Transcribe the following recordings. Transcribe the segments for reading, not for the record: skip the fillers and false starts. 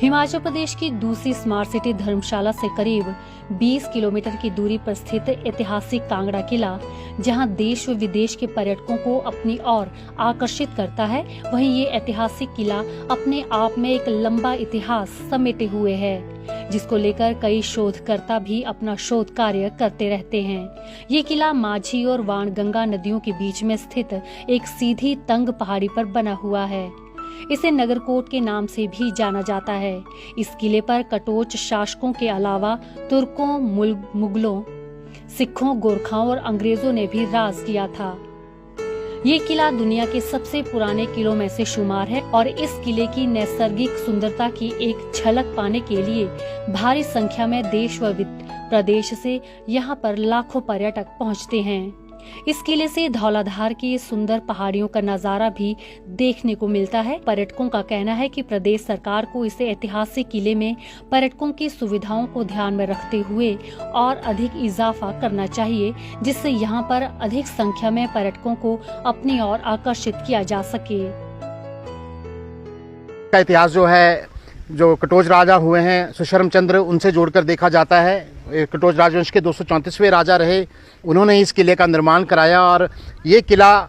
हिमाचल प्रदेश की दूसरी smart city धर्मशाला से करीब 20 किलोमीटर की दूरी पर स्थित ऐतिहासिक कांगड़ा किला, जहां देश व विदेश के पर्यटकों को अपनी ओर आकर्षित करता है, वहीं ये ऐतिहासिक किला अपने आप में एक लंबा इतिहास समेटे हुए है, जिसको लेकर कई शोधकर्ता भी अपना शोध कार्य करते रहते हैं। ये किला माझी और वाणगंगा नदियों के बीच में स्थित एक सीधी तंग पहाड़ी पर बना हुआ है। इसे नगरकोट के नाम से भी जाना जाता है। इस किले पर कटोच शासकों के अलावा तुर्कों, मुगलों, सिखों, गोरखाओं और अंग्रेजों ने भी राज किया था। ये किला दुनिया के सबसे पुराने किलों में से शुमार है और इस किले की नैसर्गिक सुंदरता की एक झलक पाने के लिए भारी संख्या में देश व प्रदेश से यहाँ पर लाखों पर्यटक पहुँचते हैं। इस किले से धौलाधार की सुंदर पहाड़ियों का नजारा भी देखने को मिलता है। पर्यटकों का कहना है कि प्रदेश सरकार को इसे ऐतिहासिक किले में पर्यटकों की सुविधाओं को ध्यान में रखते हुए और अधिक इजाफा करना चाहिए, जिससे यहाँ पर अधिक संख्या में पर्यटकों को अपनी ओर आकर्षित किया जा सके। का इतिहास जो है, जो कटोच राजा हुए हैं सुशर्मचंद्र, उनसे जोड़कर देखा जाता है। कटोच राजवंश के 234वें राजा रहे, उन्होंने इस किले का निर्माण कराया और ये किला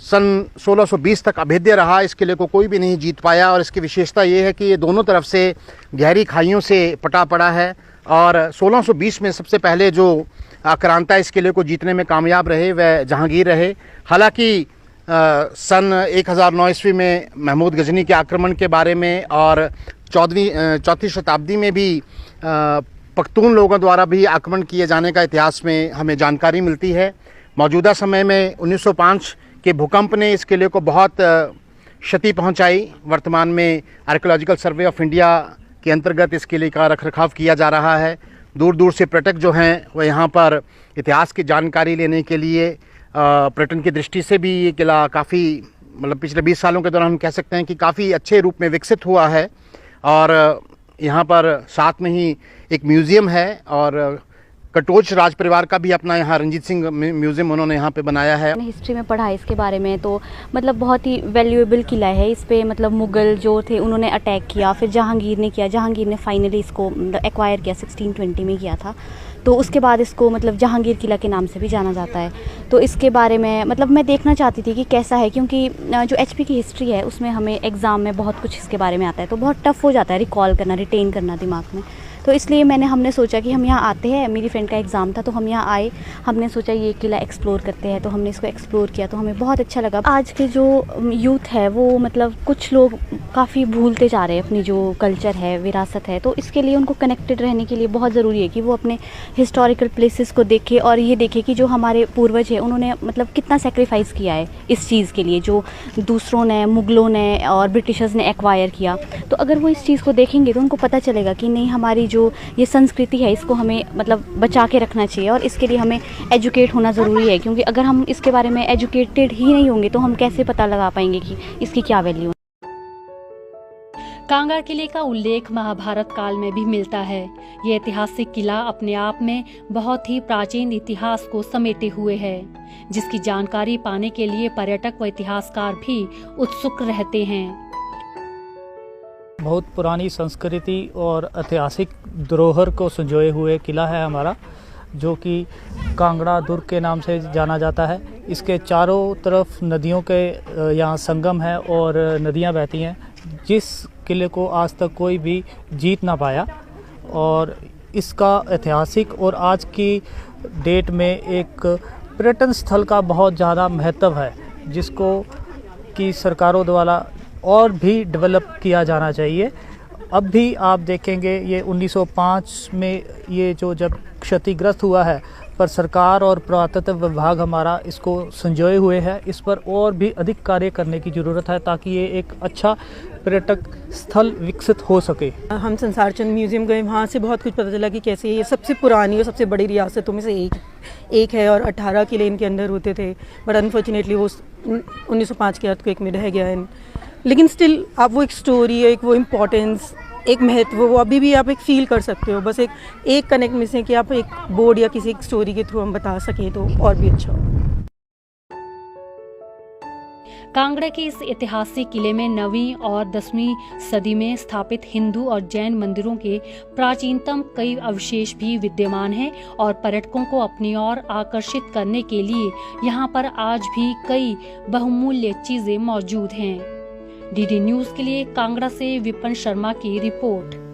सन 1620 तक अभेद्य रहा। इस किले को कोई भी नहीं जीत पाया और इसकी विशेषता ये है कि ये दोनों तरफ से गहरी खाइयों से पटा पड़ा है और 1620 में सबसे पहले जो आक्रांता इस किले को जीतने में कामयाब रहे वह जहांगीर रहे। हालांकि सन 1009 ईस्वी में महमूद गजनी के आक्रमण के बारे में और चौथी शताब्दी में भी पख्तून लोगों द्वारा भी आक्रमण किए जाने का इतिहास में हमें जानकारी मिलती है। मौजूदा समय में 1905 के भूकंप ने इस किले को बहुत क्षति पहुंचाई। वर्तमान में आर्कियोलॉजिकल सर्वे ऑफ इंडिया के अंतर्गत इस किले का रखरखाव किया जा रहा है। दूर दूर से पर्यटक जो हैं वह यहाँ पर इतिहास की जानकारी लेने के लिए, पर्यटन की दृष्टि से भी ये किला काफ़ी पिछले 20 सालों के दौरान हम कह सकते हैं कि काफ़ी अच्छे रूप में विकसित हुआ है। और यहाँ पर साथ में ही एक म्यूज़ियम है और कटोच राज परिवार का भी अपना यहाँ रंजीत सिंह म्यूज़ियम उन्होंने यहाँ पे बनाया है। हिस्ट्री में पढ़ा इसके बारे में, तो बहुत ही वैल्यूएबल किला है। इस पे मुग़ल जो थे उन्होंने अटैक किया, फिर जहांगीर ने किया। जहांगीर ने फाइनली इसको एक्वायर किया, 1620 में किया था। तो उसके बाद इसको जहांगीर किला के नाम से भी जाना जाता है। तो इसके बारे में मैं देखना चाहती थी कि कैसा है, क्योंकि जो एचपी की हिस्ट्री है उसमें हमें एग्ज़ाम में बहुत कुछ इसके बारे में आता है, तो बहुत टफ हो जाता है रिकॉल करना, रिटेन करना दिमाग में। तो इसलिए हमने सोचा कि हम यहाँ आते हैं, मेरी फ्रेंड का एग्ज़ाम था तो हम यहाँ आए, हमने सोचा ये किला एक्सप्लोर करते हैं, तो हमने इसको एक्सप्लोर किया तो हमें बहुत अच्छा लगा। आज के जो यूथ है वो कुछ लोग काफ़ी भूलते जा रहे हैं अपनी जो कल्चर है, विरासत है, तो इसके लिए उनको कनेक्टेड रहने के लिए बहुत ज़रूरी है कि वो अपने हिस्टोरिकल प्लेसेस को देखे और ये देखे कि जो हमारे पूर्वज हैं उन्होंने कितना सेक्रीफाइस किया है इस चीज़ के लिए, जो दूसरों ने, मुग़लों ने और ब्रिटिशर्स ने एक्वायर किया। तो अगर वो इस चीज़ को देखेंगे तो उनको पता चलेगा कि नहीं, हमारी जो ये संस्कृति है इसको हमें बचा के रखना चाहिए और इसके लिए हमें एजुकेट होना ज़रूरी है, क्योंकि अगर हम इसके बारे में एजुकेटेड ही नहीं होंगे तो हम कैसे पता लगा पाएंगे कि इसकी क्या वैल्यू है। कांगड़ा किले का उल्लेख महाभारत काल में भी मिलता है। ये ऐतिहासिक किला अपने आप में बहुत ही प्राचीन इतिहास को समेटे हुए है, जिसकी जानकारी पाने के लिए पर्यटक व इतिहासकार भी उत्सुक रहते हैं। बहुत पुरानी संस्कृति और ऐतिहासिक धरोहर को संजोए हुए किला है हमारा, जो कि कांगड़ा दुर्ग के नाम से जाना जाता है। इसके चारों तरफ नदियों के यहाँ संगम है और नदियाँ बहती हैं, जिस किले को आज तक कोई भी जीत ना पाया। और इसका ऐतिहासिक और आज की डेट में एक पर्यटन स्थल का बहुत ज़्यादा महत्व है, जिसको कि सरकारों द्वारा और भी डेवलप किया जाना चाहिए। अब भी आप देखेंगे ये 1905 में ये जब क्षतिग्रस्त हुआ है, पर सरकार और पुरातत्व विभाग हमारा इसको संजोए हुए है। इस पर और भी अधिक कार्य करने की ज़रूरत है ताकि ये एक अच्छा पर्यटक स्थल विकसित हो सके। हम संसार चंद म्यूज़ियम गए, वहाँ से बहुत कुछ पता चला कि कैसे ये सबसे पुरानी और सबसे बड़ी रियासतों में से एक है और 18 किले इनके अंदर होते थे। बट अनफॉर्चुनेटली वो 1905 के अर्थक्वेक में रह गया है। लेकिन स्टिल आप वो एक स्टोरी, एक वो इम्पोर्टेंस, एक महत्व, वो अभी भी आप एक फील कर सकते हो। बस एक कनेक्ट मिसिंग कि आप एक बोर्ड या किसी एक स्टोरी के थ्रू हम बता सकें तो और भी अच्छा हो। कांगड़ा के इस ऐतिहासिक किले में 9वीं और 10वीं सदी में स्थापित हिंदू और जैन मंदिरों के प्राचीनतम कई अवशेष भी विद्यमान हैं और पर्यटकों को अपनी ओर आकर्षित करने के लिए यहाँ पर आज भी कई बहुमूल्य चीजें मौजूद हैं। डीडी न्यूज के लिए कांगड़ा से विपिन शर्मा की रिपोर्ट।